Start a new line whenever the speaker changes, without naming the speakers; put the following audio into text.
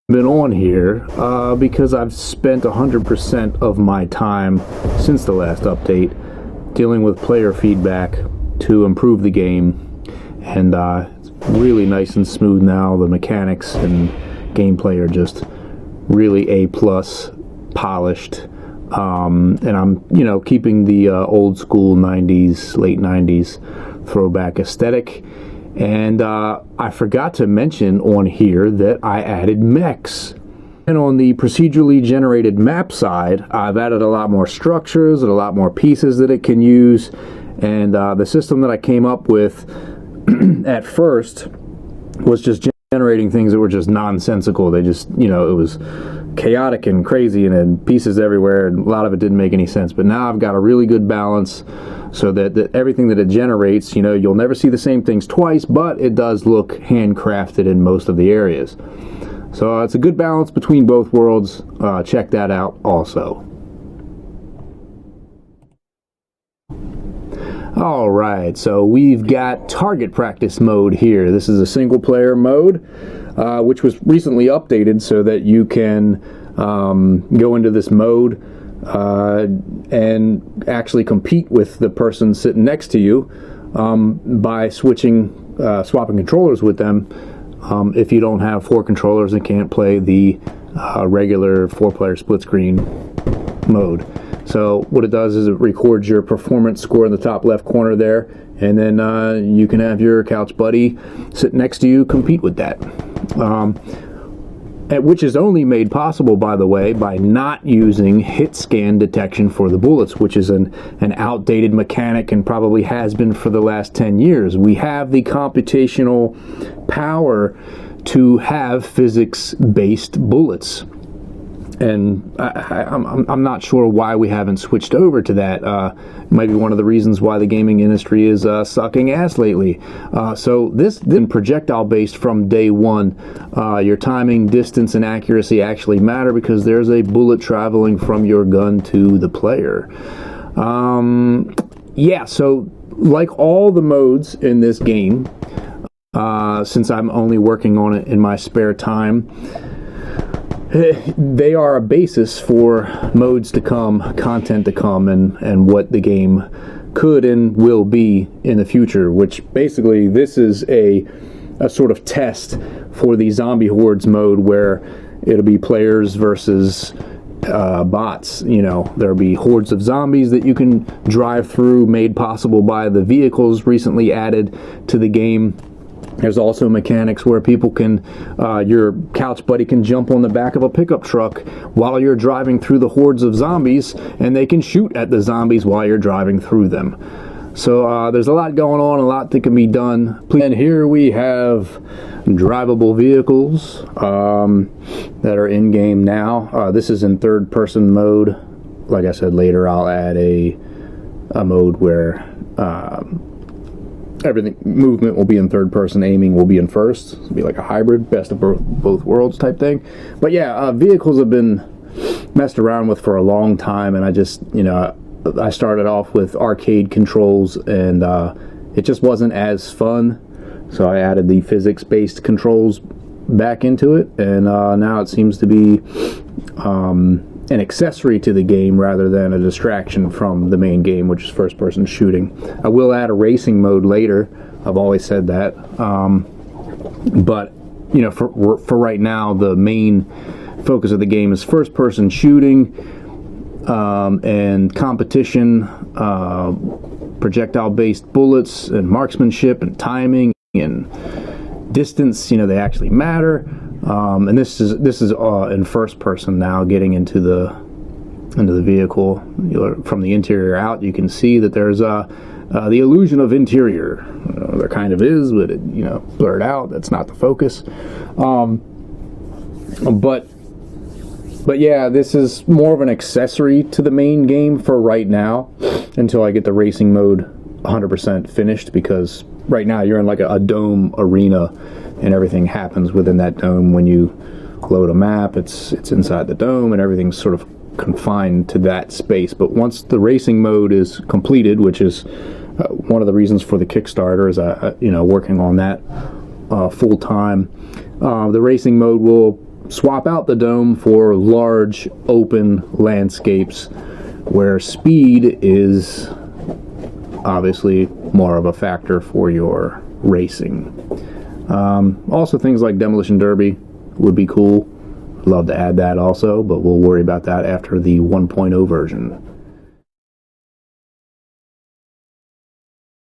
been on here because I've spent 100% of my time since the last update dealing with player feedback to improve the game, and it's really nice and smooth now. The mechanics and gameplay are just really A plus polished, and I'm keeping the old school 90s, late 90s throwback aesthetic. And I forgot to mention on here that I added mechs. And on the procedurally generated map side, I've added a lot more structures and a lot more pieces that it can use. And the system that I came up with at first was just generating things that were just nonsensical. They just, it was chaotic and crazy and had pieces everywhere, and a lot of it didn't make any sense. But now I've got a really good balance so that everything that it generates, you'll never see the same things twice, but it does look handcrafted in most of the areas. So it's a good balance between both worlds. Check that out also. Alright, so we've got target practice mode here. This is a single player mode, which was recently updated so that you can go into this mode and actually compete with the person sitting next to you by swapping controllers with them if you don't have 4 controllers and can't play the regular 4-player split screen mode. So what it does is it records your performance score in the top left corner there, and then you can have your couch buddy sit next to you compete with that. Which is only made possible, by the way, by not using hit scan detection for the bullets, which is an outdated mechanic and probably has been for the last 10 years. We have the computational power to have physics-based bullets. And I'm not sure why we haven't switched over to that. Might be one of the reasons why the gaming industry is sucking ass lately. So this then projectile based from day one. Your timing, distance, and accuracy actually matter because there's a bullet traveling from your gun to the player. Yeah, so like all the modes in this game, since I'm only working on it in my spare time, they are a basis for modes to come, content to come, and what the game could and will be in the future, which basically this is a sort of test for the zombie hordes mode where it'll be players versus bots. There'll be hordes of zombies that you can drive through, made possible by the vehicles recently added to the game. There's also mechanics where people can, your couch buddy can jump on the back of a pickup truck while you're driving through the hordes of zombies, and they can shoot at the zombies while you're driving through them. So there's a lot going on, a lot that can be done. And here we have drivable vehicles that are in-game now. This is in third-person mode. Like I said, later I'll add a mode where movement will be in third person, aiming will be in first. It'll be like a hybrid, best of both worlds type thing. But yeah, vehicles have been messed around with for a long time, and I just, I started off with arcade controls, and it just wasn't as fun. So I added the physics-based controls back into it, and now it seems to be an accessory to the game rather than a distraction from the main game, which is first-person shooting. I will add a racing mode later. I've always said that. But, for right now, the main focus of the game is first-person shooting and competition, projectile-based bullets and marksmanship and timing and distance. They actually matter. And this is in first person now, getting into the vehicle. From the interior out, you can see that there's the illusion of interior. There kind of is, but it, blurred out. That's not the focus. But yeah, this is more of an accessory to the main game for right now, until I get the racing mode 100% finished, because right now you're in like a dome arena, and everything happens within that dome. When you load a map, it's inside the dome, and everything's sort of confined to that space. But once the racing mode is completed, which is one of the reasons for the Kickstarter, is working on that full time, the racing mode will swap out the dome for large open landscapes where speed is obviously more of a factor for your racing. Also, things like Demolition Derby would be cool. Love to add that also, but we'll worry about that after the 1.0 version.